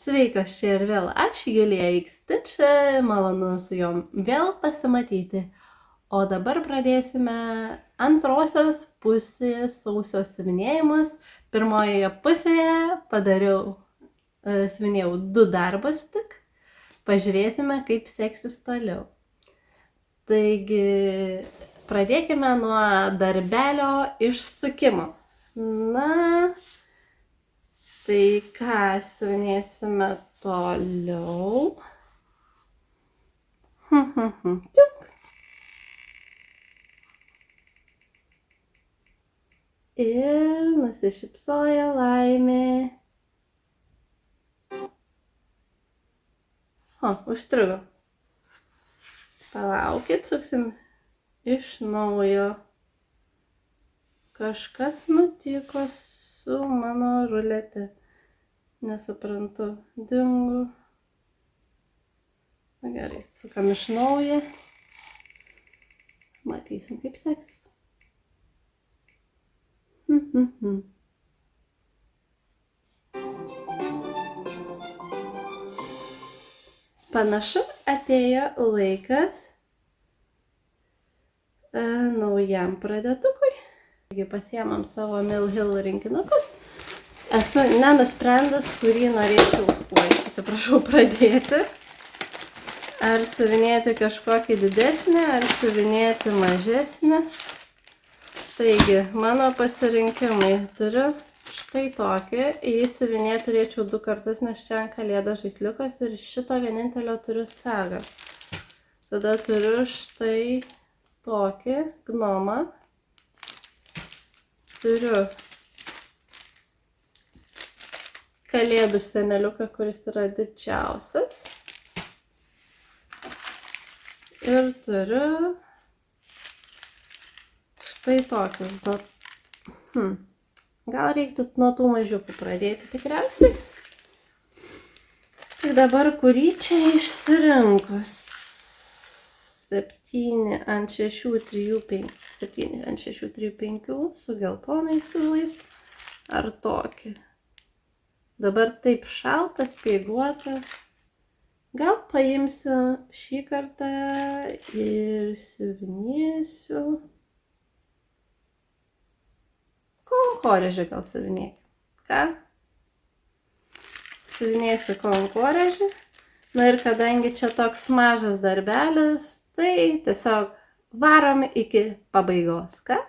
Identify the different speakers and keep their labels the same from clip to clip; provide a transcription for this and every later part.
Speaker 1: Sveikos, čia ir vėl aš, Julija X-Stitch, malonu su jom vėl pasimatyti. O dabar pradėsime antrosios pusės sausio siuvinėjimus. Pirmojoje pusėje siuvinėjau 2 darbus tik. Pažiūrėsime, kaip seksis toliau. Taigi, pradėkime nuo darbelio išsukimo. Na, tai ką siuvinėsime toliau? Ir nusišypsoja laimė. O, užstrigo. Palaukit, suksim iš naujo. Kažkas nutiko su mano rulete. Nesuprantu. Dingu. Na gerai, sukam iš naujo. Matysim, kaip seksis. Panašu, atėjo laikas naujam pradėtukui. Taigi pasiėmam savo Mill Hill rinkinukus. Esu nenusprendus, kurį norėčiau, pradėti. Ar siuvinėti kažkokį didesnį, ar siuvinėti mažesnį. Taigi, mano pasirinkimai turiu štai tokį. Jį siuvinėti turėčiau 2 kartus, nes čia ant kalėdos žaisliukas ir šito vienintelio turiu sagą. Tada turiu štai tokį gnomą. Turiu kalėdų seneliuką, kuris yra didžiausias. Ir turiu štai tokius. Gal reiktų nuo tų mažiukų pradėti tikriausiai. Tai dabar kurį čia išsirinkus? 7 ant 6, 3, 5. 7 ant 6, 3, 5 su geltonais siūlais. Ar tokį? Dabar taip šalta, spieguota. Gal paimsiu šį kartą ir siuvinėsiu. Konkorėžį gal siuvinėkim. Ką? Siuvinėsiu konkorėžį. Na ir kadangi čia toks mažas darbelis, tai tiesiog varom iki pabaigos. Ką?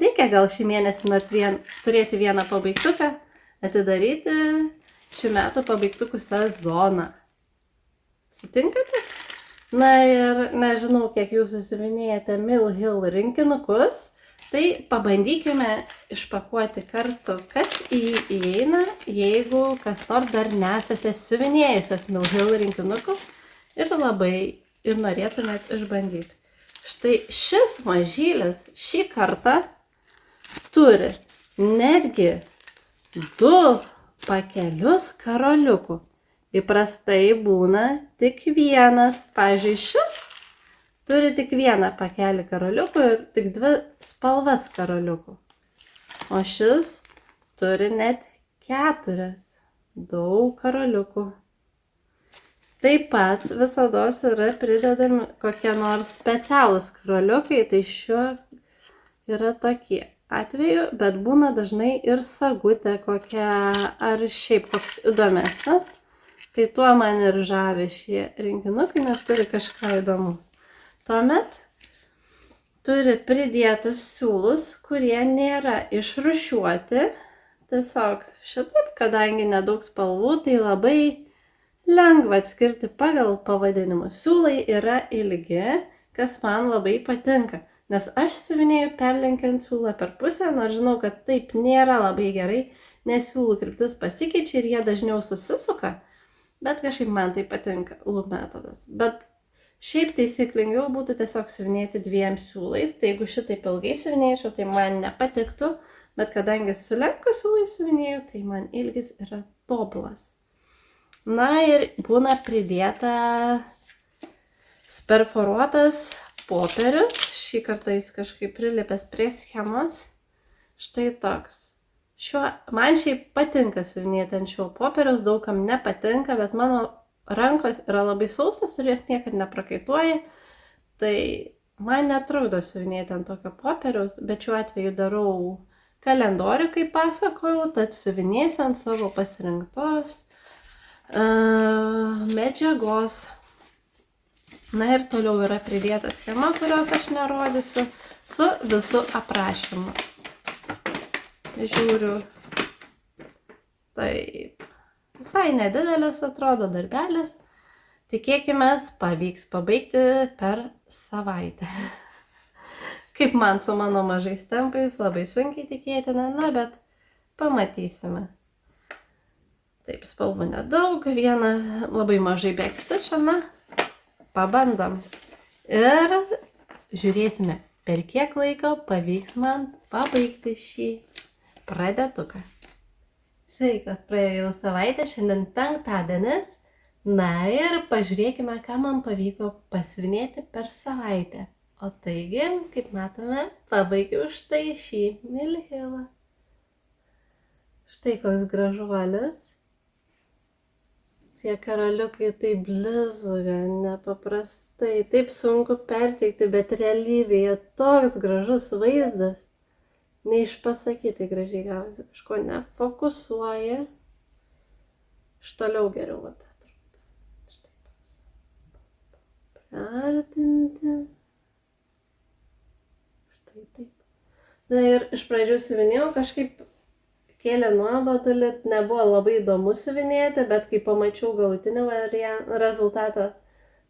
Speaker 1: Reikia gal šį mėnesį nors turėti vieną pabaigtuką, atidaryti šių metų pabaigtukų sezoną. Sutinkate? Na ir nežinau, kiek jūs siuvinėjate Mill Hill rinkinukus. Tai pabandykime išpakuoti kartu, kas į jį įeina, jeigu kas nors dar nesate siuvinėjusios Mill Hill rinkinukų ir norėtumėt išbandyti. Štai šis mažylis šį kartą turi netgi 2 pakelius karoliukų. Įprastai būna tik vienas. Pavyzdžiui, šis turi tik 1 pakelį karoliukų ir tik 2 spalvas karoliukų. O šis turi net 4. Daug karoliukų. Taip pat visados yra pridedami kokie nors specialūs karoliukai, tai šiuo yra tokie atveju, bet būna dažnai ir sagutė kokia ar šiaip koks įdomesnis. Tai tuo man ir žavi šie rinkinukai, nes turi kažką įdomus. Tuomet turi pridėtus siūlus, kurie nėra išrūšiuoti. Tiesiog šitaip, kadangi nedaug spalvų, tai labai lengva atskirti pagal pavadinimus. Siūlai yra ilgi, kas man labai patinka. Nes aš siuvinėju perlenkiant siūlą per pusę, nors žinau, kad taip nėra labai gerai, nes siūlų kryptis pasikeičia ir jie dažniau susisuka. Bet kažkaip man tai patinka, metodas. Bet šiaip taisyklingiau būtų tiesiog siuvinėti 2 siūlais. Tai jeigu šitaip ilgai siuvinėčiau, tai man nepatiktų. Bet kadangi su lenko siūlai siuvinėjau, tai man ilgis yra tobulas. Na ir būna pridėta perforuotas popierius. Šį kartą jis kažkaip prilipęs prie schemos. Štai toks. Man šiaip patinka siuvinėti ant šio popieriaus, daugam nepatinka, bet mano rankos yra labai sausos ir jos niekad neprakaituoja. Tai man netrukdo siuvinėti ant tokio popieriaus, bet šiuo atveju darau kalendorių, kaip pasakojau, tad siuvinėsiu ant savo pasirinktos medžiagos. Na ir toliau yra pridėta schema, kurios aš nerodysiu, su visu aprašymu. Žiūriu. Taip. Visai nedidelis atrodo darbelis. Tikėkime, pavyks pabaigti per savaitę. Kaip man su mano mažais tempais, labai sunkiai tikėtina, na, bet pamatysime. Taip, spalvų nedaug, vieną labai mažai backstitch, na, pabandom. Ir žiūrėsime, per kiek laiko pavyks man pabaigti šį pradetuką. Sveikas, praėjo jau savaitę, šiandien penktadienis. Na ir pažiūrėkime, ką man pavyko pasiuvinėti per savaitę. O taigi, kaip matome, pabaigiau štai šį Mill Hill. Štai koks gražuolis. Tie karoliukai taip blizga, nepaprastai, taip sunku perteikti, bet realybėje toks gražus vaizdas. Neišpasakyti gražiai gavosi, kažko nefokusuoja. Iš toliau geriau, atrodo. Štai toks. Priartinti. Štai taip. Na ir iš pradžių siuvinėjau, kažkaip kėlė nuobodulį, nebuvo labai įdomu siuvinėti, bet kai pamačiau galutinį rezultatą,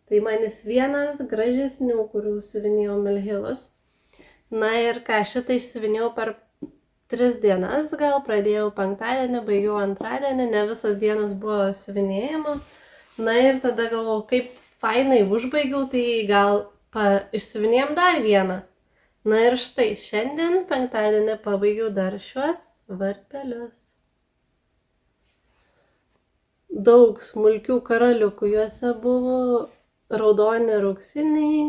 Speaker 1: tai man jis vienas gražesnių, kurių siuvinėjau Mill Hillus. Na ir ką, šitą išsiuvinėjau per 3 dienas, gal pradėjau penktadienį, baigiau antradienį, ne visos dienos buvo siuvinėjimo. Na ir tada galvojau, kaip fainai užbaigiau, tai gal išsiuvinėjom dar vieną. Na ir štai, šiandien penktadienį pabaigiau dar šiuos varpelius. Daug smulkių karaliukų juose buvo, raudoni ir auksiniai.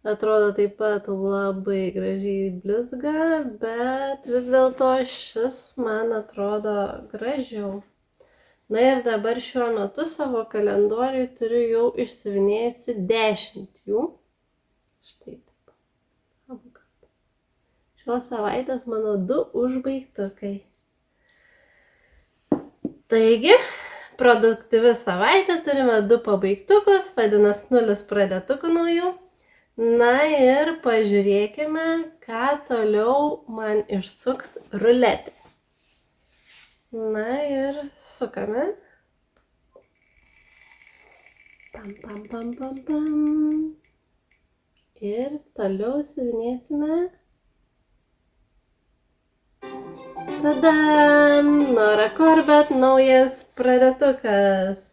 Speaker 1: Atrodo taip pat labai gražiai blizga, bet vis dėlto šis man atrodo gražiau. Na ir dabar šiuo metu savo kalendoriui turiu jau išsiuvinėjusi 10 jų. Štai taip. Abu kartu. Šios savaitės mano 2 užbaigtukai. Taigi, produktyvi savaitė, turime 2 pabaigtukus, vadinasi 0 pradėtukų naujų. Na ir pažiūrėkime, ką toliau man išsuks ruletė. Na ir sukame. Pam, pam, pam, pam, pam. Ir toliau siuvinėsime. Tadam! Nora Corbett, naujas pradėtukas.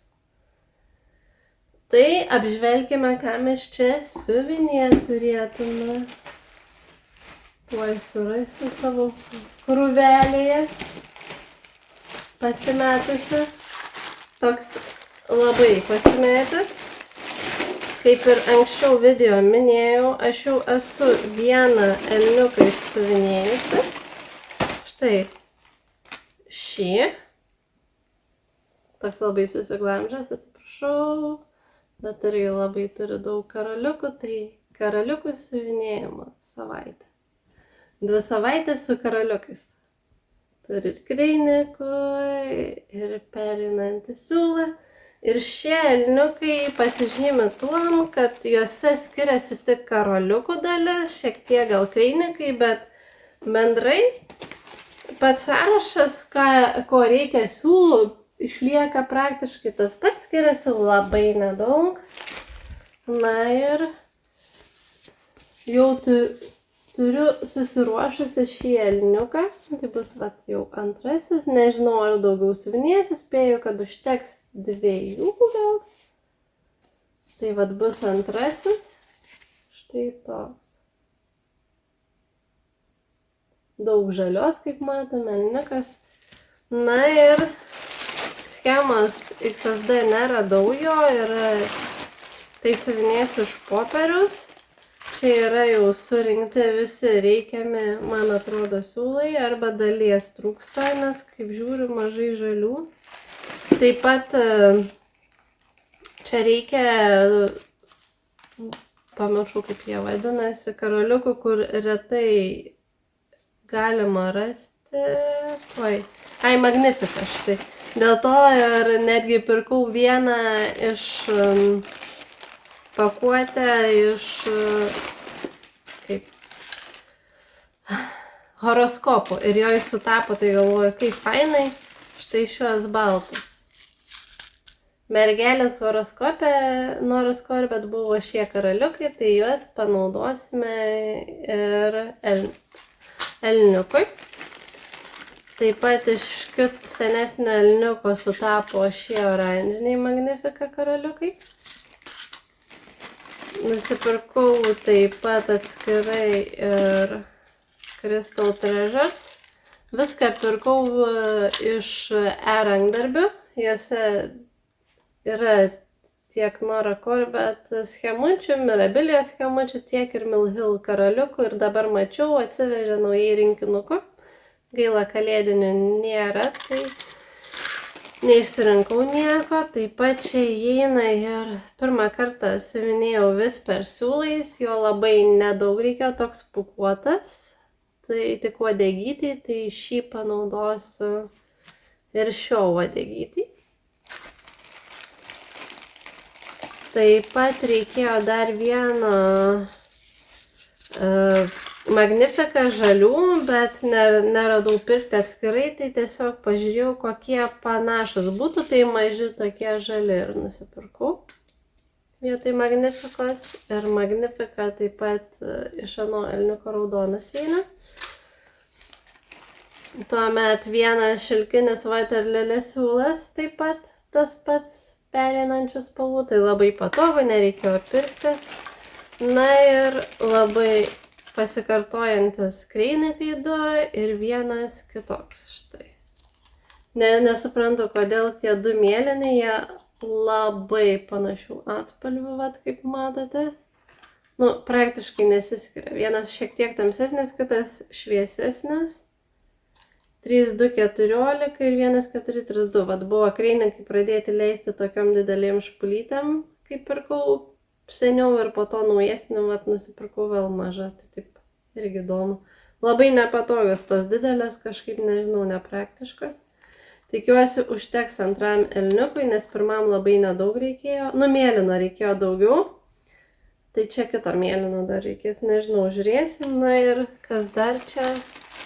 Speaker 1: Tai apžvelkime, ką mes čia siuvinėti turėtume. Tuoj surasiu savo krūvelėje. Pasimetusi. Toks labai pasimetęs. Kaip ir anksčiau video minėjau, aš jau esu vieną elniuką išsiuvinėjusi. Štai šį. Toks labai susiglamžęs, atsiprašau. Bet irgi labai turi daug karaliukų, tai karaliukų siuvinėjimo savaitę. 2 savaitės su karaliukais. Turi ir kreinikų, ir pereinantį siūlą. Ir šie elniukai pasižymi tuom, kad juose skiriasi tik karaliukų dalis, šiek tiek gal kreinikai, bet bendrai pats sąrašas, ko reikia siūlų, išlieka praktiškai tas pats, skiriasi labai nedaug. Na ir jau turiu susiruošusi šį elniuką. Tai bus jau antrasis. Nežinau, ar daugiau siuvinėsiu, spėju, kad užteks 2 gal. Tai bus antrasis. Štai toks. Daug žalios, kaip matome, elniukas. Na ir schemos XSD neradau jo ir tai siuvinėsiu iš popieriaus. čia yra jau surinkti visi reikiami, man atrodo, siūlai, arba dalies trūksta, nes kaip žiūriu, mažai žalių. Taip pat čia reikia, pamiršau kaip jie vadinasi, karoliukų, kur retai galima rasti. Magnifica štai. Dėl to ir netgi pirkau vieną iš pakuotę iš kaip horoskopų ir jo sutapo, tai galvoju, kaip fainai, štai šios baltus. Mergelės horoskopė, noras kur, bet buvo šie karaliukai, tai juos panaudosime ir elniukui. Taip pat iš kito senesnio elniuko sutapo šie oranžiniai Magnifica karaliukai. Nusipirkau taip pat atskirai ir Crystal Treasures. Viską pirkau iš e-rankdarbių. Juose yra tiek Nora Corbett schemučių, Mirabilijos schemučių, tiek ir Mill Hill karaliukų. Ir dabar mačiau, atsivežė naujai rinkinukų. Gaila, kalėdinių nėra, tai neišsirinkau nieko. Taip pat čia įeina ir pirmą kartą siuvinėjau Whisper siūlais, jo labai nedaug reikėjo, toks pūkuotas. Tai tik uodegytį, tai šį panaudosiu ir šio uodegytį. Taip pat reikėjo dar vieno Magnifica žalių, bet neradau pirkti atskirai, tai tiesiog pažiūrėjau, kokie panašus būtų, tai maži tokie žali ir nusipirkau vietoj Magnificos. Ir Magnifica taip pat iš ano elniuko raudonas eina. Tuomet vienas šilkinis Waterlily siūlas, taip pat tas pats pereinančių spalvų, tai labai patogu, nereikėjo pirkti. Na ir labai pasikartojantis kreinikai du ir vienas kitoks, štai. Nesuprantu, kodėl tie du mėlynai, jie labai panašių atspalvių, vat, kaip matote. Nu, praktiškai nesiskiria. Vienas šiek tiek tamsesnis, kitas šviesesnis. 3,2,14 ir 1,4,3,2. Vat buvo kreinikai pradėti leisti tokiom didelėm špulytėm, kaip pirkau seniau ir po to naujesnį, vat, nusipirkau vėl mažą. Tai taip irgi įdomu. Labai nepatogios tos didelės, kažkaip, nežinau, nepraktiškos. Tikiuosi užteks antram elniukui, nes pirmam labai nedaug reikėjo. Nu, mėlyno reikėjo daugiau. Tai čia kito mėlyno dar reikės, nežinau, žiūrėsim. Na ir kas dar čia?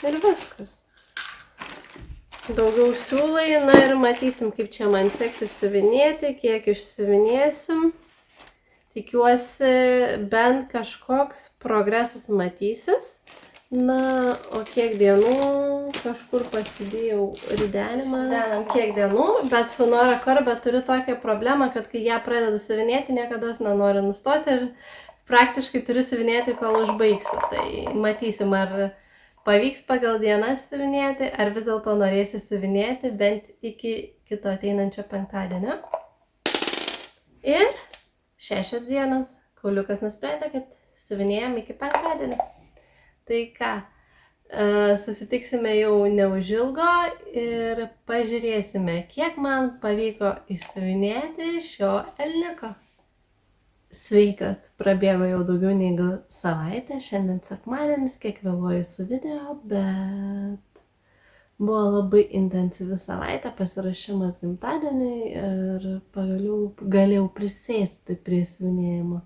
Speaker 1: Ir viskas. Daugiau siūlai, na ir matysim, kaip čia man seksis siuvinėti, kiek išsiuvinėsim. Tikiuosi, bent kažkoks progresas matysis. Na, o kiek dienų, kažkur pasidėjau ridenimą. Ridenam kiek dienų, bet su Nora Corbett turiu tokią problemą, kad kai ją pradedu siuvinėti, niekada nenoriu nustoti ir praktiškai turiu siuvinėti, kol užbaigsiu. Tai matysim, ar pavyks pagal dienas siuvinėti, ar vis dėlto norėsiu siuvinėti bent iki kito ateinančio penktadienio. Ir 6 dienos. Kauliukas nusprendė, kad siuvinėjam iki penktadienio. Tai ką, susitiksime jau neužilgo ir pažiūrėsime, kiek man pavyko išsiuvinėti šio elniuko. Sveikas, prabėgo jau daugiau negu savaitę, šiandien sekmadienis, kiek vėluoju su video, bet buvo labai intensyvi savaitė, pasiruošimas gimtadieniui ir pagaliau galėjau prisėsti prie siuvinėjimo.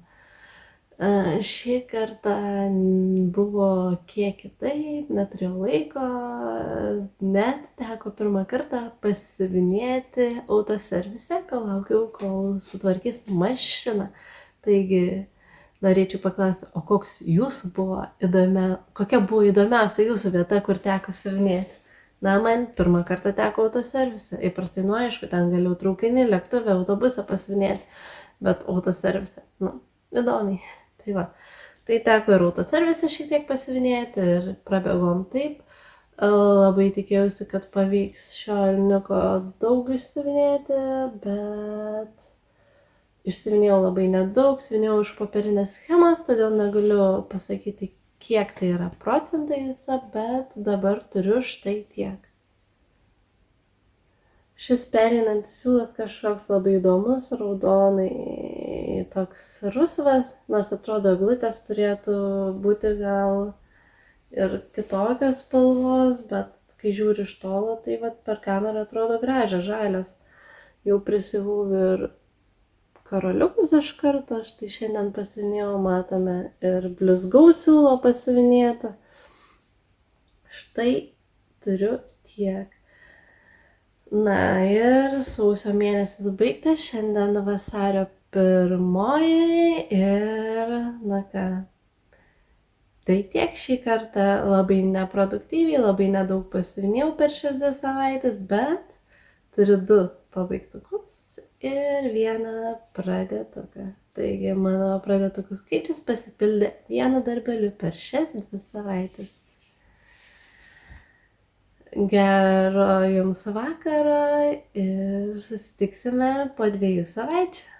Speaker 1: Šį kartą buvo kiek kitaip, neturėjau laiko, net teko pirmą kartą pasiuvinėti autoservise, kol laukiau, kol sutvarkys mašiną. Taigi, norėčiau paklausti, o koks jūsų buvo kokia buvo įdomiausia jūsų vieta, kur teko siuvinėti? Na, man pirmą kartą teko autoservise. Įprastai, nu aišku, ten galėjau traukinį, lėktuvę, autobusą pasiuvinėti, bet autoservise, nu, įdomiai. Tai va, tai teko ir autoservise šiek tiek pasiuvinėti ir prabėgom taip. Labai tikėjausi, kad pavyks šio elniuko daug išsiuvinėti, bet išsiuvinėjau labai nedaug, siuvinėjau iš popierinės schemos, todėl negaliu pasakyti, kiek tai yra procentais, bet dabar turiu štai tiek. Šis pereinantis siūlas kažkoks labai įdomus, raudonai toks rusvas, nors atrodo eglutės turėtų būti gal ir kitokios spalvos, bet kai žiūri iš tolo, tai vat per kamerą atrodo gražios, žalios. Jau prisiuvau ir karoliukus iš karto, štai šiandien pasiuvinėjau, matome ir blizgaus siūlo pasiuvinėto. Štai turiu tiek. Na ir sausio mėnesis baigtas, šiandien vasario 1 ir na ką. Tai tiek šį kartą, labai neproduktyviai, labai nedaug pasiuvinėjau per šias 2 savaitės, bet turiu 2 pabaigtukus ir 1 pradėtuką. Taigi mano pradėtukų skaičius pasipildė 1 darbeliu per šias 2 savaitės. Gero jums vakaro ir susitiksime po 2 savaičių.